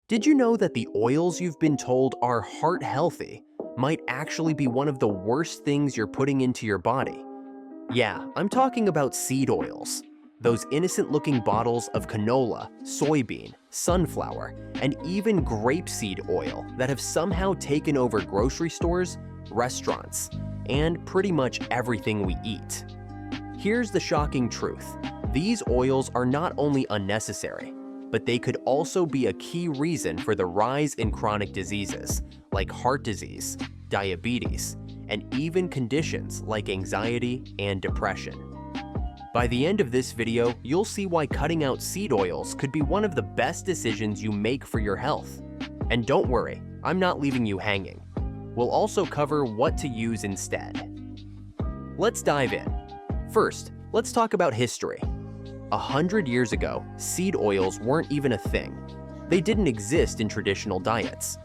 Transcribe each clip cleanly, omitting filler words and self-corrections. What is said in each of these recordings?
Did you know that the oils you've been told are heart healthy might actually be one of the worst things you're putting into your body? Yeah, I'm talking about seed oils. Those innocent-looking bottles of canola, soybean, sunflower, and even grapeseed oil that have somehow taken over grocery stores, restaurants, and pretty much everything we eat. Here's the shocking truth. These oils are not only unnecessary, but they could also be a key reason for the rise in chronic diseases like heart disease, diabetes, and even conditions like anxiety and depression. By the end of this video, you'll see why cutting out seed oils could be one of the best decisions you make for your health. And don't worry, I'm not leaving you hanging. We'll also cover what to use instead. Let's dive in. First, let's talk about history. 100 years ago, seed oils weren't even a thing. They didn't exist in traditional diets.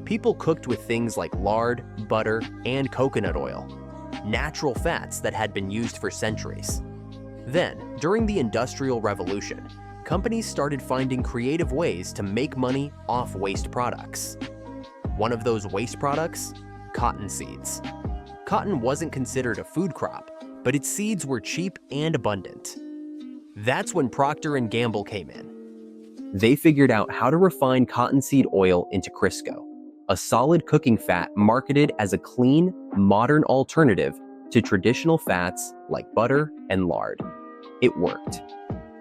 People cooked with things like lard, butter, and coconut oil, natural fats that had been used for centuries. Then, during the Industrial Revolution, companies started finding creative ways to make money off waste products. One of those waste products? Cotton seeds. Cotton wasn't considered a food crop, but its seeds were cheap and abundant. That's when Procter & Gamble came in. They figured out how to refine cottonseed oil into Crisco, a solid cooking fat marketed as a clean, modern alternative to traditional fats like butter and lard. It worked.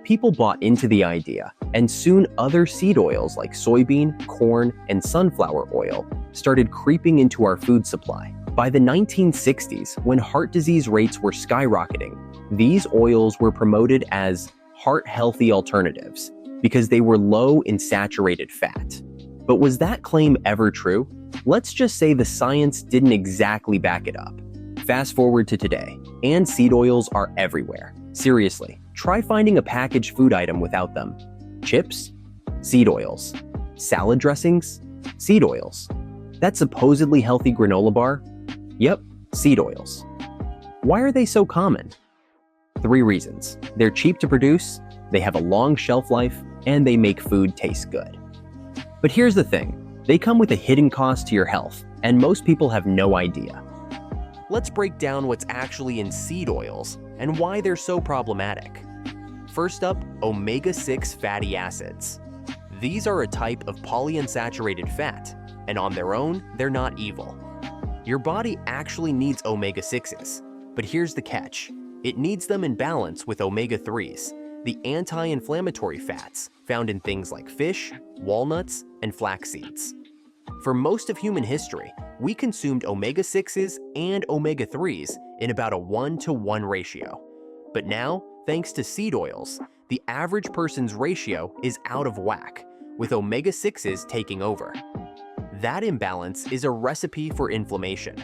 People bought into the idea, and soon other seed oils like soybean, corn, and sunflower oil started creeping into our food supply. By the 1960s, when heart disease rates were skyrocketing, these oils were promoted as heart-healthy alternatives because they were low in saturated fat. But was that claim ever true? Let's just say the science didn't exactly back it up. Fast forward to today, and seed oils are everywhere. Seriously, try finding a packaged food item without them. Chips? Seed oils. Salad dressings? Seed oils. That supposedly healthy granola bar? Yep, seed oils. Why are they so common? 3 reasons. They're cheap to produce, they have a long shelf life, and they make food taste good. But here's the thing, they come with a hidden cost to your health, and most people have no idea. Let's break down what's actually in seed oils and why they're so problematic. First up, omega-6 fatty acids. These are a type of polyunsaturated fat, and on their own, they're not evil. Your body actually needs omega-6s, but here's the catch. It needs them in balance with omega-3s, the anti-inflammatory fats found in things like fish, walnuts, and flax seeds. For most of human history, we consumed omega-6s and omega-3s in about a 1-to-1 ratio. But now, thanks to seed oils, the average person's ratio is out of whack, with omega-6s taking over. That imbalance is a recipe for inflammation.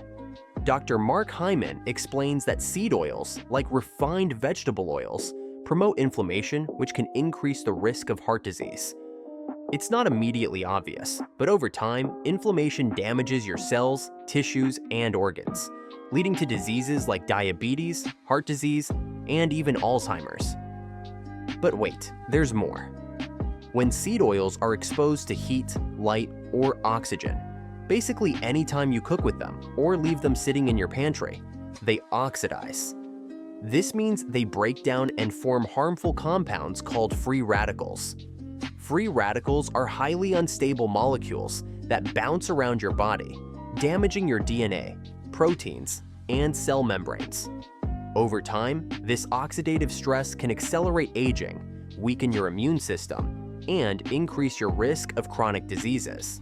Dr. Mark Hyman explains that seed oils, like refined vegetable oils, promote inflammation, which can increase the risk of heart disease. It's not immediately obvious, but over time, inflammation damages your cells, tissues, and organs, leading to diseases like diabetes, heart disease, and even Alzheimer's. But wait, there's more. When seed oils are exposed to heat, light, or oxygen, basically anytime you cook with them or leave them sitting in your pantry, they oxidize. This means they break down and form harmful compounds called free radicals. Free radicals are highly unstable molecules that bounce around your body, damaging your DNA, proteins, and cell membranes. Over time, this oxidative stress can accelerate aging, weaken your immune system, and increase your risk of chronic diseases.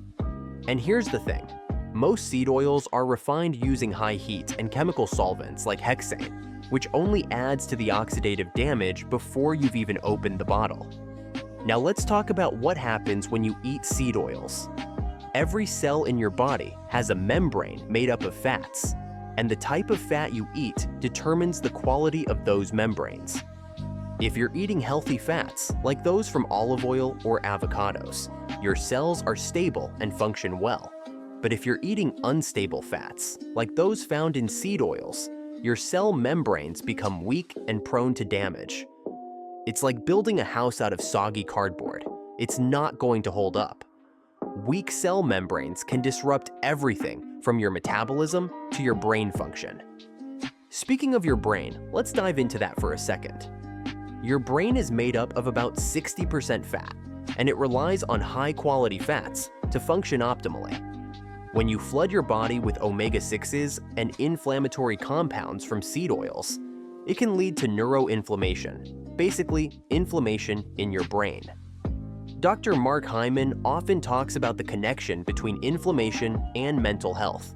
And here's the thing, most seed oils are refined using high heat and chemical solvents like hexane, which only adds to the oxidative damage before you've even opened the bottle. Now let's talk about what happens when you eat seed oils. Every cell in your body has a membrane made up of fats, and the type of fat you eat determines the quality of those membranes. If you're eating healthy fats, like those from olive oil or avocados, your cells are stable and function well. But if you're eating unstable fats, like those found in seed oils, your cell membranes become weak and prone to damage. It's like building a house out of soggy cardboard. It's not going to hold up. weak cell membranes can disrupt everything from your metabolism to your brain function. Speaking of your brain, let's dive into that for a second. Your brain is made up of about 60% fat, and it relies on high-quality fats to function optimally. When you flood your body with omega-6s and inflammatory compounds from seed oils, it can lead to neuroinflammation, basically inflammation in your brain. Dr. Mark Hyman often talks about the connection between inflammation and mental health,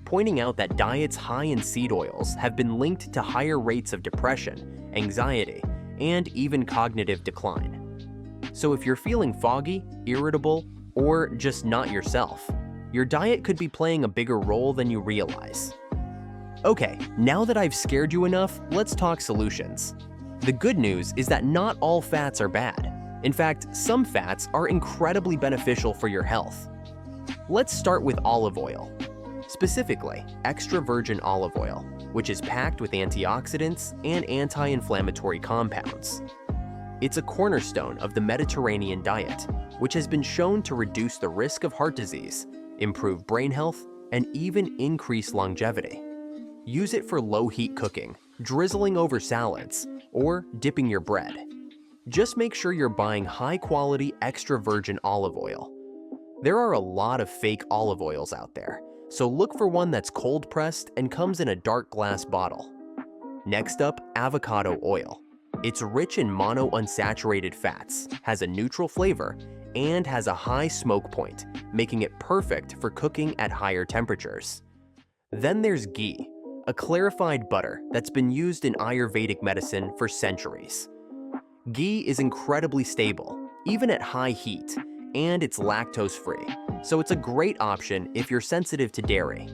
pointing out that diets high in seed oils have been linked to higher rates of depression, anxiety, and even cognitive decline. So if you're feeling foggy, irritable, or just not yourself, your diet could be playing a bigger role than you realize. Okay, now that I've scared you enough, let's talk solutions. The good news is that not all fats are bad. In fact, some fats are incredibly beneficial for your health. Let's start with olive oil. Specifically, extra virgin olive oil, which is packed with antioxidants and anti-inflammatory compounds. It's a cornerstone of the Mediterranean diet, which has been shown to reduce the risk of heart disease, improve brain health, and even increase longevity. Use it for low-heat cooking, drizzling over salads, or dipping your bread. Just make sure you're buying high-quality extra virgin olive oil. There are a lot of fake olive oils out there, so look for one that's cold-pressed and comes in a dark glass bottle. Next up, avocado oil. It's rich in monounsaturated fats, has a neutral flavor, and has a high smoke point, making it perfect for cooking at higher temperatures. Then there's ghee, a clarified butter that's been used in Ayurvedic medicine for centuries. Ghee is incredibly stable, even at high heat, and it's lactose-free, so it's a great option if you're sensitive to dairy.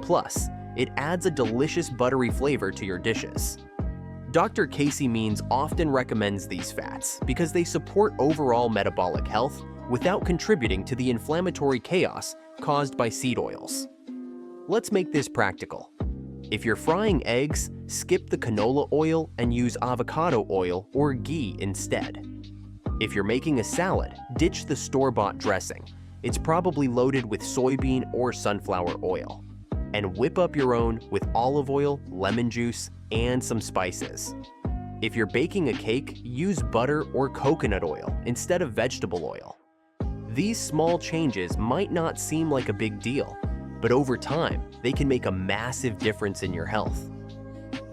Plus, it adds a delicious buttery flavor to your dishes. Dr. Casey Means often recommends these fats because they support overall metabolic health without contributing to the inflammatory chaos caused by seed oils. Let's make this practical. If you're frying eggs, skip the canola oil and use avocado oil or ghee instead. If you're making a salad, ditch the store-bought dressing. It's probably loaded with soybean or sunflower oil. And whip up your own with olive oil, lemon juice, and some spices. If you're baking a cake, use butter or coconut oil instead of vegetable oil. These small changes might not seem like a big deal, but over time, they can make a massive difference in your health.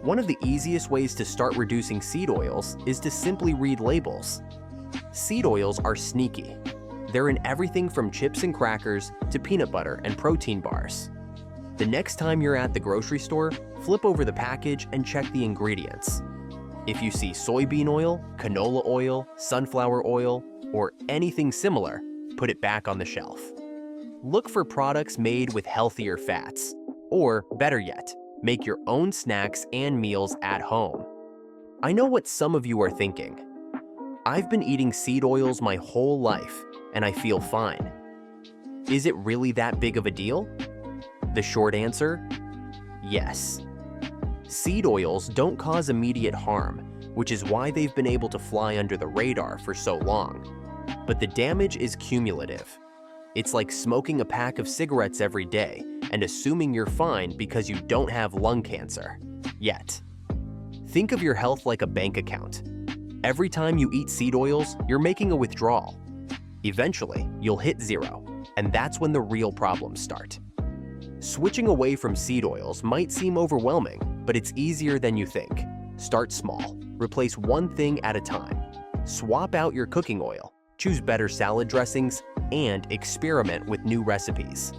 One of the easiest ways to start reducing seed oils is to simply read labels. Seed oils are sneaky. They're in everything from chips and crackers to peanut butter and protein bars. The next time you're at the grocery store, flip over the package and check the ingredients. If you see soybean oil, canola oil, sunflower oil, or anything similar, put it back on the shelf. Look for products made with healthier fats, or better yet, make your own snacks and meals at home. I know what some of you are thinking. I've been eating seed oils my whole life, and I feel fine. Is it really that big of a deal? The short answer? Yes. Seed oils don't cause immediate harm, which is why they've been able to fly under the radar for so long. But the damage is cumulative. It's like smoking a pack of cigarettes every day and assuming you're fine because you don't have lung cancer. Yet. Think of your health like a bank account. Every time you eat seed oils, you're making a withdrawal. Eventually, you'll hit zero, and that's when the real problems start. Switching away from seed oils might seem overwhelming, but it's easier than you think. Start small. Replace one thing at a time. Swap out your cooking oil, choose better salad dressings, and experiment with new recipes.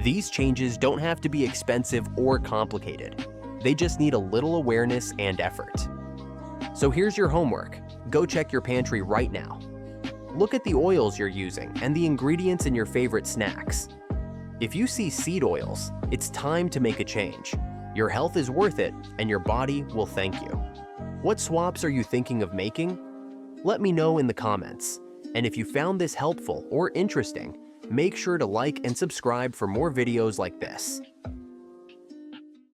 These changes don't have to be expensive or complicated. They just need a little awareness and effort. So here's your homework. Go check your pantry right now. Look at the oils you're using and the ingredients in your favorite snacks. If you see seed oils, it's time to make a change. Your health is worth it, and your body will thank you. What swaps are you thinking of making? Let me know in the comments. And if you found this helpful or interesting, make sure to like and subscribe for more videos like this.